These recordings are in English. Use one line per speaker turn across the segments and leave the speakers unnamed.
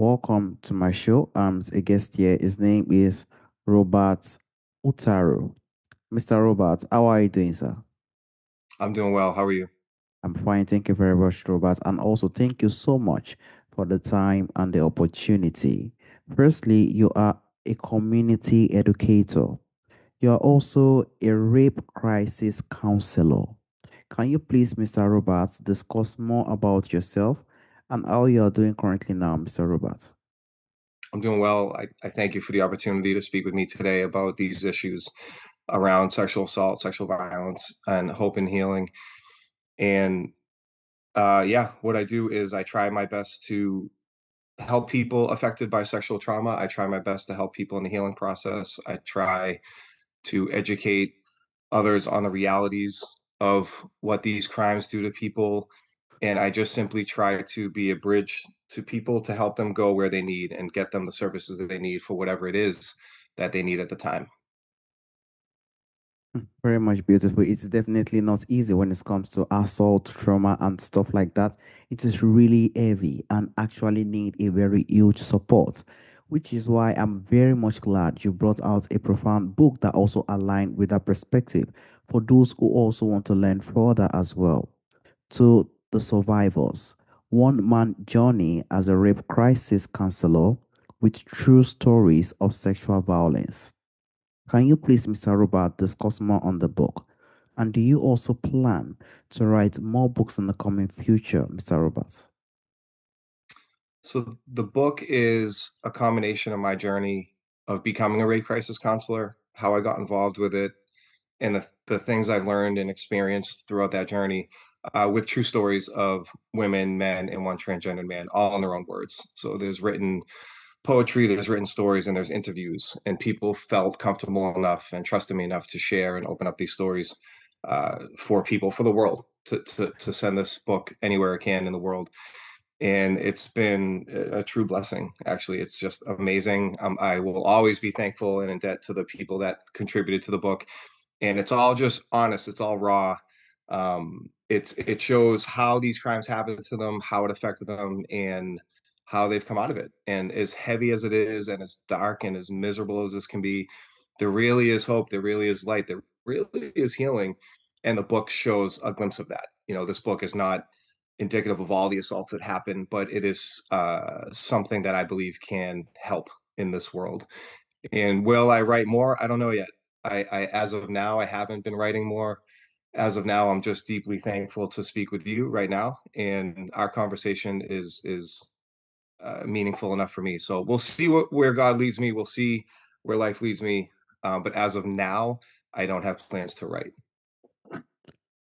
Welcome to my show. A guest here. His name is Robert Uttaro. Mr. Robert, how are you doing, sir?
I'm doing well. How are you?
I'm fine. Thank you very much, Robert. And also, thank you so much for the time and the opportunity. Firstly, you are a community educator. You are also a rape crisis counselor. Can you please, Mr. Roberts, discuss more about yourself and how you are doing currently now, Mr. Roberts?
I'm doing well. I thank you for the opportunity to speak with me today about these issues around sexual assault, sexual violence, and hope and healing. And yeah, what I do is I try my best to help people affected by sexual trauma. I try my best to help people in the healing process. I try to educate others on the realities of what these crimes do to people. And I just simply try to be a bridge to people to help them go where they need and get them the services that they need for whatever it is that they need at the time.
Very much beautiful. It's definitely not easy when it comes to assault, trauma, and stuff like that. It is really heavy and actually need a very huge support, which is why I'm very much glad you brought out a profound book that also aligned with that perspective for those who also want to learn further as well. To the survivors, one man journey as a rape crisis counselor with true stories of sexual violence. Can you please, Mr. Robert, discuss more on the book? And do you also plan to write more books in the coming future, Mr. Robert?
So the book is a combination of my journey of becoming a rape crisis counselor, how I got involved with it, and the things I've learned and experienced throughout that journey, with true stories of women, men, and one transgender man, all in their own words. So there's written poetry, there's written stories, and there's interviews, and people felt comfortable enough and trusted me enough to share and open up these stories for people, for the world, to send this book anywhere it can in the world. And it's been a true blessing. Actually, it's just amazing. I will always be thankful and in debt to the people that contributed to the book, and it's all just honest, it's all raw. It shows how these crimes happened to them, how it affected them, and how they've come out of it. And as heavy as it is, and as dark and as miserable as this can be, there really is hope, there really is light, there really is healing. And the book shows a glimpse of that. This book is not indicative of all the assaults that happen, but it is something that I believe can help in this world. And will I write more? I don't know yet. As of now, I haven't been writing more. As of now, I'm just deeply thankful to speak with you right now, and our conversation is meaningful enough for me. So we'll see where God leads me. We'll see where life leads me. But as of now, I don't have plans to write.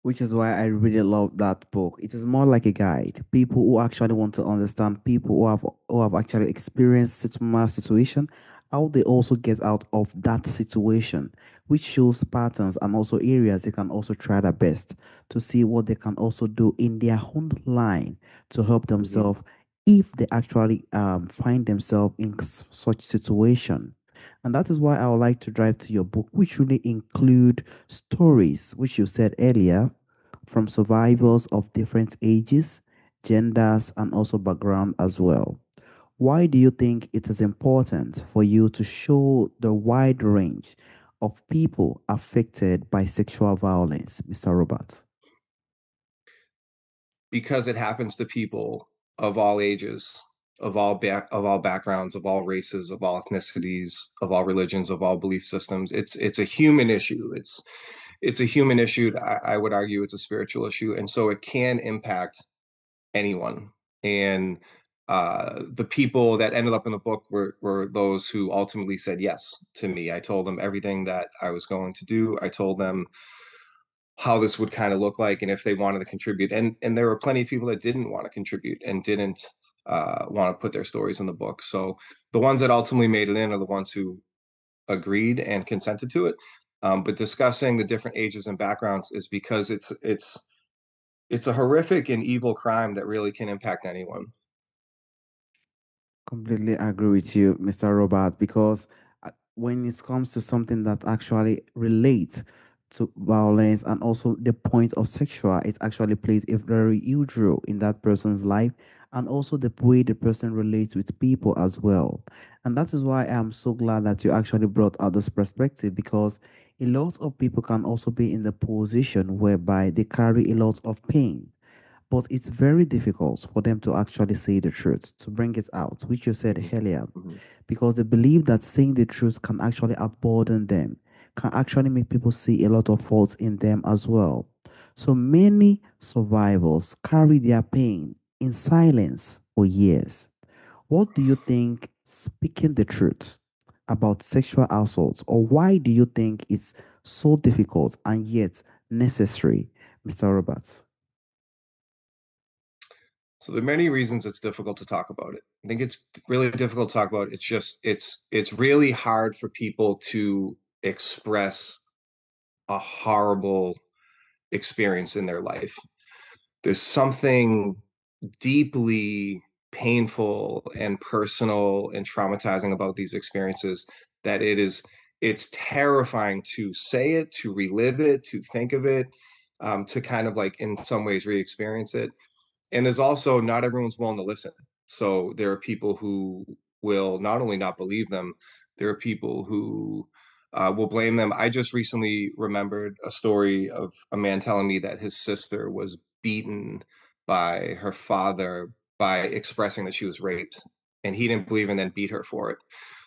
Which is why I really love that book. It is more like a guide. People who actually want to understand, people who have actually experienced similar situation, how they also get out of that situation, which shows patterns and also areas they can also try their best to see what they can also do in their own line to help
Mhm.
themselves if they actually find themselves in such situation. And that is why I would like to drive to your book, which really include stories, which you said earlier, from survivors of different ages, genders, and also background as well. Why do you think it is important for you to show the wide range of people affected by sexual violence, Mr. Robert?
Because it happens to people of all ages, of all backgrounds, of all races, of all ethnicities, of all religions, of all belief systems. It's a human issue. It's a human issue. I would argue it's a spiritual issue, and so it can impact anyone. And the people that ended up in the book were those who ultimately said yes to me. I told them everything that I was going to do. I told them how this would kind of look like and if they wanted to contribute. And there were plenty of people that didn't want to contribute and didn't want to put their stories in the book. So the ones that ultimately made it in are the ones who agreed and consented to it. But discussing the different ages and backgrounds is because it's a horrific and evil crime that really can impact anyone.
Completely agree with you, Mr. Robert, because when it comes to something that actually relates to violence and also the point of sexual, it actually plays a very huge role in that person's life and also the way the person relates with people as well. And that is why I'm so glad that you actually brought out this perspective, because a lot of people can also be in the position whereby they carry a lot of pain, but it's very difficult for them to actually say the truth, to bring it out, which you said
Mhm.
earlier,
Mhm.
because they believe that saying the truth can actually unburden them, can actually make people see a lot of faults in them as well. So many survivors carry their pain in silence for years. What do you think speaking the truth about sexual assault, or why do you think it's so difficult and yet necessary, Mr. Roberts?
So there are many reasons it's difficult to talk about it. I think it's really difficult to talk about. It's just it's really hard for people to express a horrible experience in their life. There's something deeply painful and personal and traumatizing about these experiences that it's terrifying to say it, to relive it, to think of it, to kind of like in some ways re-experience it. And there's also not everyone's willing to listen. So there are people who will not only not believe them, there are people who will blame them. I just recently remembered a story of a man telling me that his sister was beaten by her father by expressing that she was raped, and he didn't believe and then beat her for it.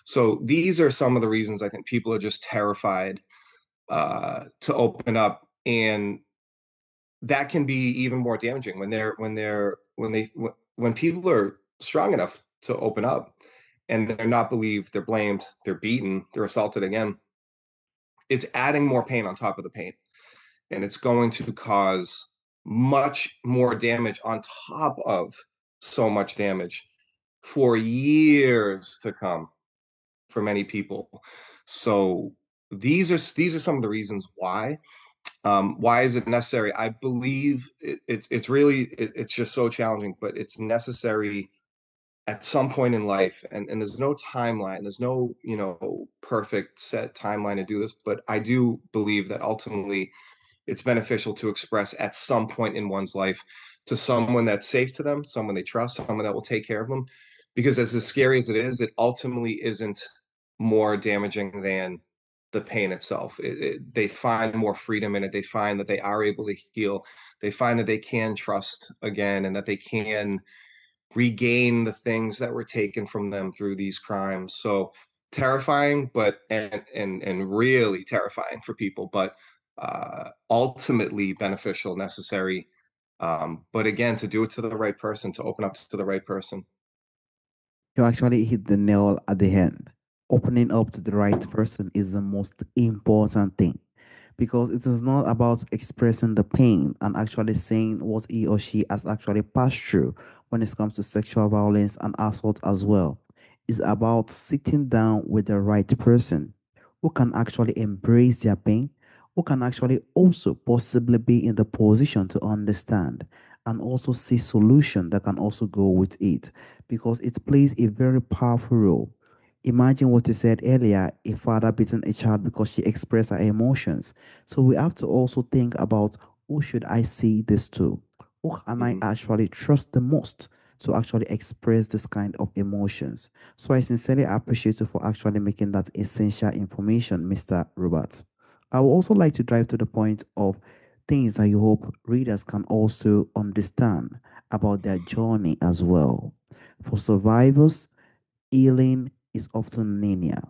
So these are some of the reasons I think people are just terrified to open up, and that can be even more damaging when people are strong enough to open up and they're not believed, they're blamed, they're beaten, they're assaulted again. It's adding more pain on top of the pain, and it's going to cause much more damage on top of so much damage for years to come for many people. So these are some of the reasons why. Why is it necessary? I believe it's really it's just so challenging, but it's necessary at some point in life. And there's no timeline. There's no perfect set timeline to do this. But I do believe that ultimately it's beneficial to express at some point in one's life to someone that's safe to them, someone they trust, someone that will take care of them. Because as scary as it ultimately isn't more damaging than the pain itself. They find more freedom in it. They find that they are able to heal. They find that they can trust again and that they can regain the things that were taken from them through these crimes. So terrifying, but and really terrifying for people, but ultimately beneficial, necessary. But again, to do it to the right person, to open up to the right person.
You actually hit the nail at the end. Opening up to the right person is the most important thing, because it is not about expressing the pain and actually saying what he or she has actually passed through when it comes to sexual violence and assault as well. It's about sitting down with the right person who can actually embrace their pain, who can actually also possibly be in the position to understand and also see solution that can also go with it, because it plays a very powerful role. Imagine what you said earlier, a father beating a child because she expressed her emotions. So we have to also think about, who should I say this to? Who can I
Mhm.
actually trust the most to actually express this kind of emotions? So I sincerely appreciate you for actually making that essential information, Mr. Robert. I would also like to drive to the point of things that you hope readers can also understand about their journey as well. For survivors, healing is often linear.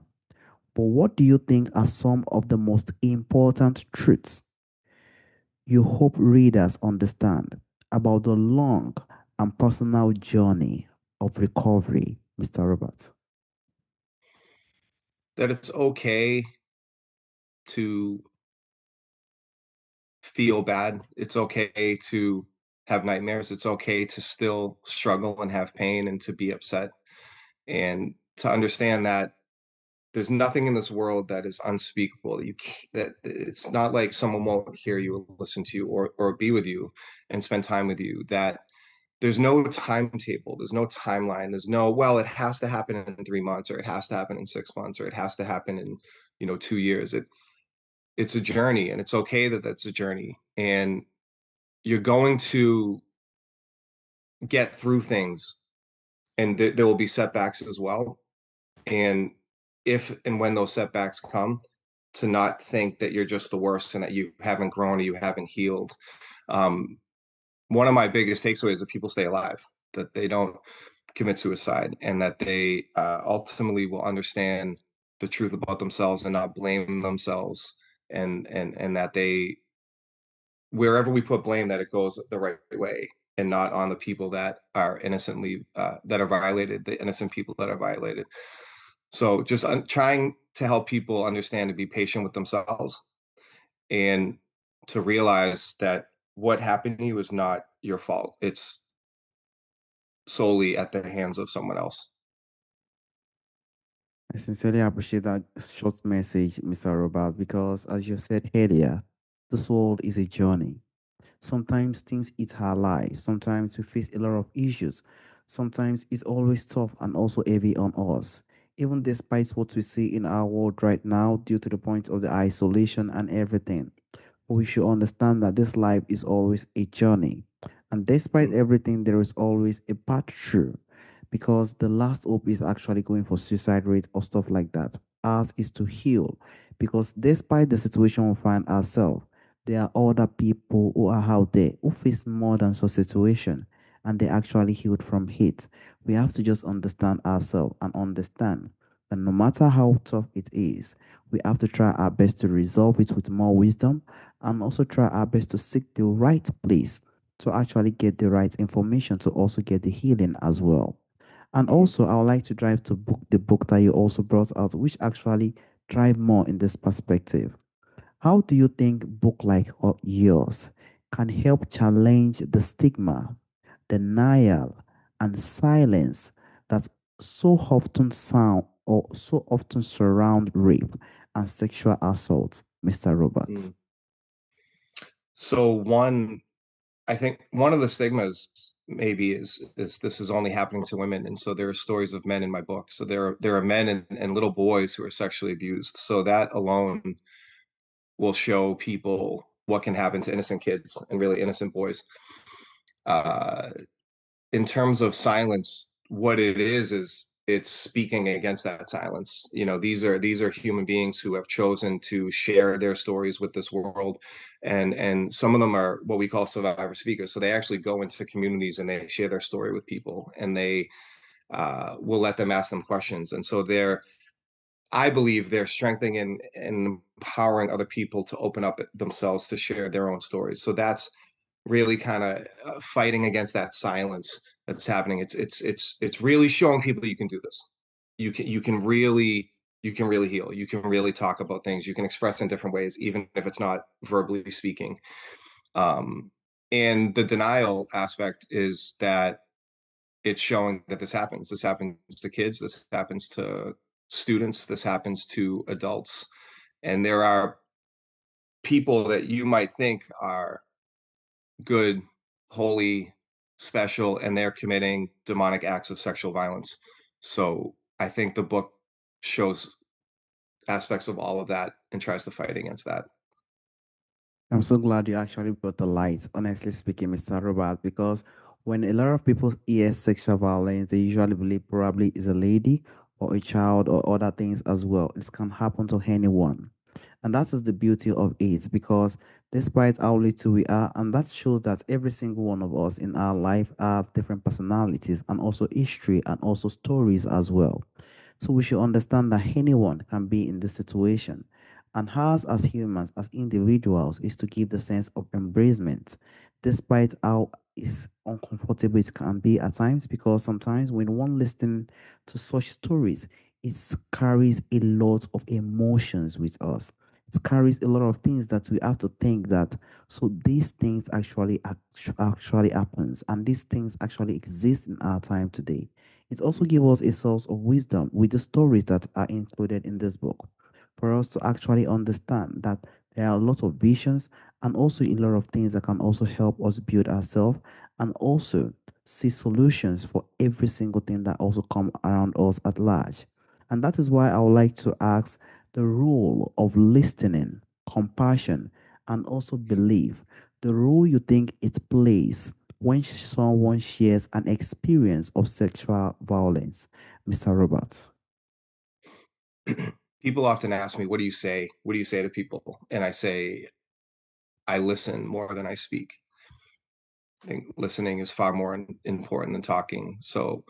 But what do you think are some of the most important truths you hope readers understand about the long and personal journey of recovery, Mr. Robert?
That it's okay to feel bad. It's okay to have nightmares. It's okay to still struggle and have pain and to be upset and to understand that there's nothing in this world that is unspeakable. That it's not like someone won't hear you or listen to you or be with you and spend time with you. That there's no timetable, there's no timeline, there's no, well, it has to happen in 3 months, or it has to happen in 6 months, or it has to happen in 2 years. It's a journey, and it's okay that that's a journey, and you're going to get through things, and there will be setbacks as well. And if and when those setbacks come, to not think that you're just the worst and that you haven't grown or you haven't healed. Um, One of my biggest takeaways is that people stay alive, that they don't commit suicide, and that they ultimately will understand the truth about themselves and not blame themselves, and that they, wherever we put blame, that it goes the right way and not on the people that are innocently that are violated, the innocent people that are violated. So just trying to help people understand to be patient with themselves and to realize that what happened to you is not your fault. It's solely at the hands of someone else.
I sincerely appreciate that short message, Mr. Robert, because as you said earlier, this world is a journey. Sometimes things eat our life. Sometimes we face a lot of issues. Sometimes it's always tough and also heavy on us. Even despite what we see in our world right now, due to the point of the isolation and everything, we should understand that this life is always a journey. And despite
Mm,
everything, there is always a path through. Because the last hope is actually going for suicide rate or stuff like that. Ours is to heal. Because despite the situation we find ourselves, there are other people who are out there who face more than such situation and they actually healed from it. We have to just understand ourselves and understand that no matter how tough it is, we have to try our best to resolve it with more wisdom and also try our best to seek the right place to actually get the right information to also get the healing as well. And
mhm.
also, I would like to drive to book the book that you also brought out, which actually drive more in this perspective. How do you think book like yours can help challenge the stigma, denial, and silence that so often surround rape and sexual assault, Mr. Robert?
Mm. So I think one of the stigmas maybe is this is only happening to women, and so there are stories of men in my book. So there are men and little boys who are sexually abused. So that alone will show people what can happen to innocent kids and really innocent boys. Uh, in terms of silence, what it is it's speaking against that silence. You know, these are human beings who have chosen to share their stories with this world, and some of them are what we call survivor speakers. So they actually go into communities and they share their story with people, and they will let them ask them questions. And so I believe they're strengthening and empowering other people to open up themselves to share their own stories. So that's really kind of fighting against that silence that's happening. It's really showing people you can do this. You can really heal. You can really talk about things. You can express in different ways, even if it's not verbally speaking. Um, and the denial aspect is that it's showing that this happens. This happens to kids. This happens to students. This happens to adults. And there are people that you might think are good, holy, special, and they're committing demonic acts of sexual violence. So I think the book shows aspects of all of that and tries to fight against that.
I'm so glad you actually brought the light, honestly speaking, Mr. Robert, because when a lot of people hear sexual violence, they usually believe probably is a lady or a child or other things as well. It can happen to anyone. And that is the beauty of it because despite how little we are, and that shows that every single one of us in our life have different personalities and also history and also stories as well. So we should understand that anyone can be in this situation. And ours as humans, as individuals, is to give the sense of embracement, despite how uncomfortable it can be at times, because sometimes when one listens to such stories, it carries a lot of emotions with us. It carries a lot of things that we have to think that so these things actually happens and these things actually exist in our time today. It also gives us a source of wisdom with the stories that are included in this book for us to actually understand that there are a lot of visions and also a lot of things that can also help us build ourselves and also see solutions for every single thing that also come around us at large. And that is why I would like to ask the role of listening, compassion, and also belief, the role you think it plays when someone shares an experience of sexual violence, Mr. Roberts?
People often ask me, what do you say? What do you say to people? And I say, I listen more than I speak. I think listening is far more important than talking. So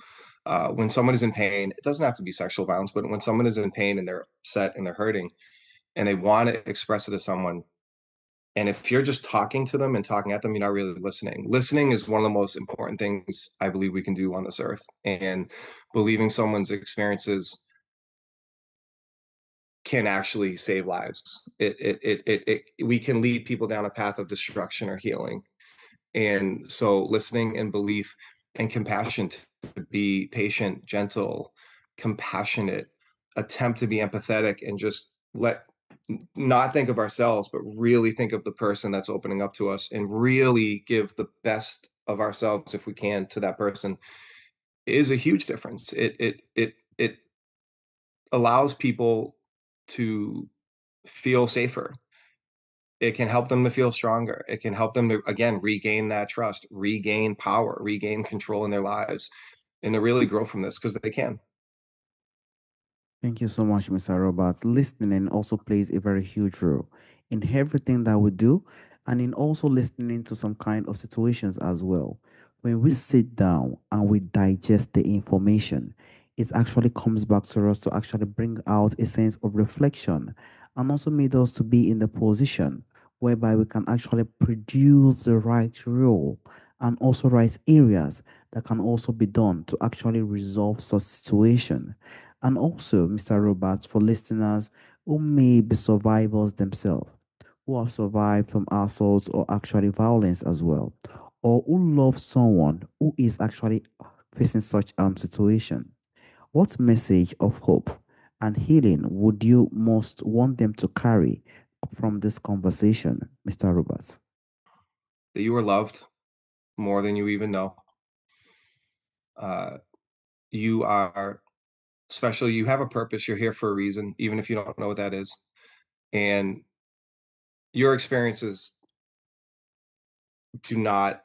when someone is in pain, it doesn't have to be sexual violence, but when someone is in pain and they're upset and they're hurting and they want to express it to someone, and if you're just talking to them and talking at them, you're not really listening. Listening is one of the most important things I believe we can do on this earth. And believing someone's experiences can actually save lives. We can lead people down a path of destruction or healing. And so listening and belief and compassion, to be patient, gentle, compassionate, attempt to be empathetic, and just let not think of ourselves, but really think of the person that's opening up to us and really give the best of ourselves if we can to that person is a huge difference. It allows people to feel safer. It can help them to feel stronger. It can help them to, again, regain that trust, regain power, regain control in their lives, and to really grow from this because they can.
Thank you so much, Mr. Roberts. Listening also plays a very huge role in everything that we do and in also listening to some kind of situations as well. When we sit down and we digest the information, it actually comes back to us to actually bring out a sense of reflection and also made us to be in the position whereby we can actually produce the right role and also right areas that can also be done to actually resolve such situation. And also, Mr. Roberts, for listeners who may be survivors themselves, who have survived from assaults or actually violence as well, or who love someone who is actually facing such situation, what message of hope and healing would you most want them to carry from this conversation, Mr. Roberts?
That you are loved more than you even know. Uh, you are special. You have a purpose. You're here for a reason, even if you don't know what that is. And your experiences do not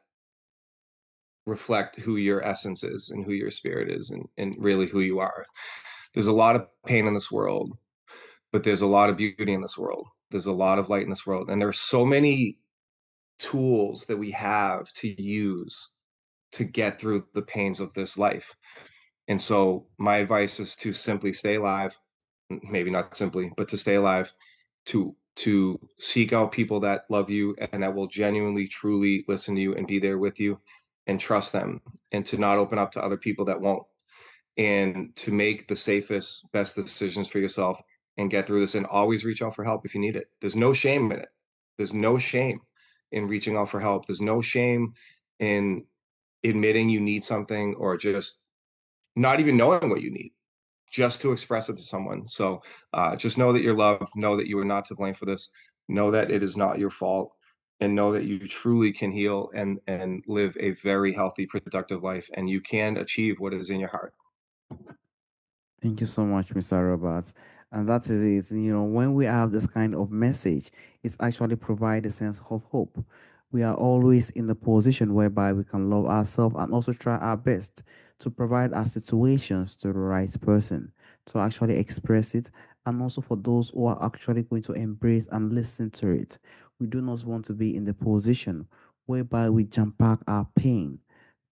reflect who your essence is and who your spirit is and really who you are. There's a lot of pain in this world, but there's a lot of beauty in this world. There's a lot of light in this world. And there's so many tools that we have to use to get through the pains of this life. And so my advice is to simply stay alive, maybe not simply, but to stay alive, to seek out people that love you and that will genuinely truly listen to you and be there with you and trust them, and to not open up to other people that won't, and to make the safest, best decisions for yourself and get through this, and always reach out for help if you need it. There's no shame in it. There's no shame in reaching out for help. There's no shame in admitting you need something or just not even knowing what you need, just to express it to someone. So just know that you're loved, know that you are not to blame for this, know that it is not your fault, and know that you truly can heal and live a very healthy, productive life, and you can achieve what is in your heart.
Thank you so much, Mr. Roberts. And that is it. When we have this kind of message, it's actually provide a sense of hope. We are always in the position whereby we can love ourselves and also try our best to provide our situations to the right person to actually express it, and also for those who are actually going to embrace and listen to it. We do not want to be in the position whereby we jump back our pain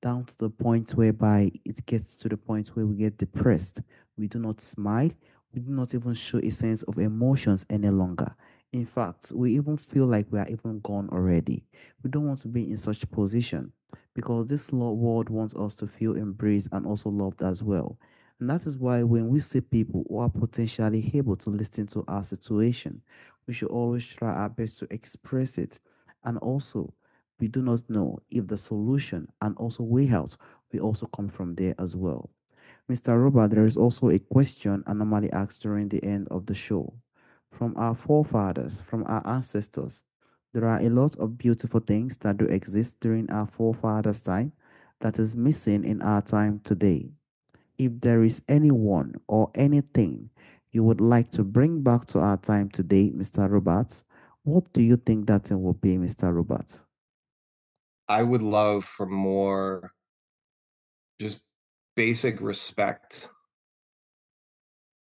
down to the point whereby it gets to the point where we get depressed. We do not smile. We do not even show a sense of emotions any longer. In fact, we even feel like we are even gone already. We don't want to be in such position because this world wants us to feel embraced and also loved as well. And that is why when we see people who are potentially able to listen to our situation, we should always try our best to express it. And also, we do not know if the solution and also way out will also come from there as well. Mr. Robert, there is also a question I normally ask during the end of the show. From our forefathers, from our ancestors, there are a lot of beautiful things that do exist during our forefathers' time that is missing in our time today. If there is anyone or anything you would like to bring back to our time today, Mr. Roberts, what do you think that thing will be, Mr. Roberts?
I would love for more just basic respect,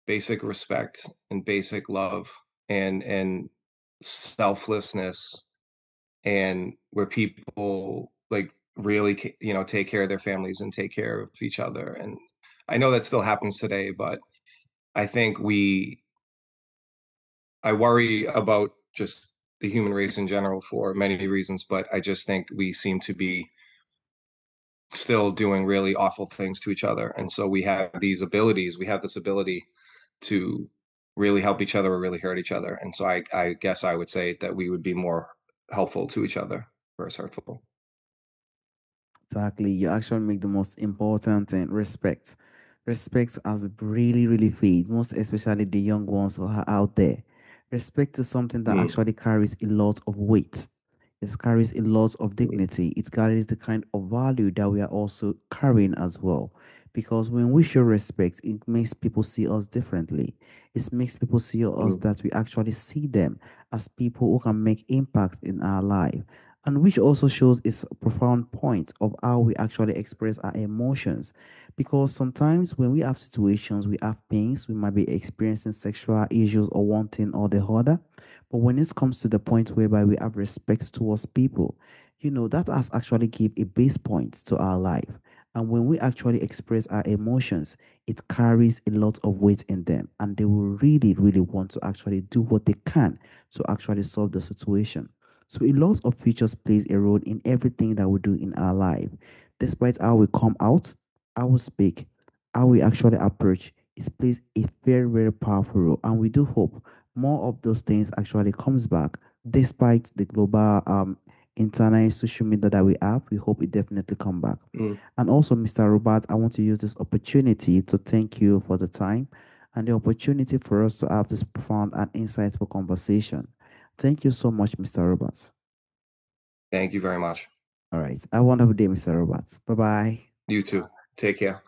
basic respect and basic love and selflessness, and where people like really take care of their families and take care of each other. And I know that still happens today, but I think I worry about just the human race in general for many reasons, but I just think we seem to be still doing really awful things to each other. And so we have this ability to really help each other or really hurt each other. And so I guess I would say that we would be more helpful to each other versus hurtful.
Exactly. You actually make the most important thing, respect. Respect has really, really fade, most especially the young ones who are out there. Respect is something that
Mm,
actually carries a lot of weight. It carries a lot of
mm,
dignity. It carries the kind of value that we are also carrying as well. Because when we show respect, it makes people see us differently. It makes people see us
mm,
that we actually see them as people who can make impact in our life, and which also shows its profound point of how we actually express our emotions. Because sometimes when we have situations, we have pains, we might be experiencing sexual issues or one thing or the other. But when it comes to the point whereby we have respect towards people, that has actually give a base point to our life. And when we actually express our emotions, it carries a lot of weight in them, and they will really, really want to actually do what they can to actually solve the situation. So a lot of features plays a role in everything that we do in our life. Despite how we come out, how we speak, how we actually approach, it plays a very, very powerful role. And we do hope more of those things actually comes back despite the global internet social media that we have. We hope it definitely come back.
mm.
And also, Mr. Robert, I want to use this opportunity to thank you for the time and the opportunity for us to have this profound and insightful conversation. Thank you so much, Mr. Roberts.
Thank you very much.
All right. Have a wonderful day, Mr. Roberts. Bye bye.
You too. Take care.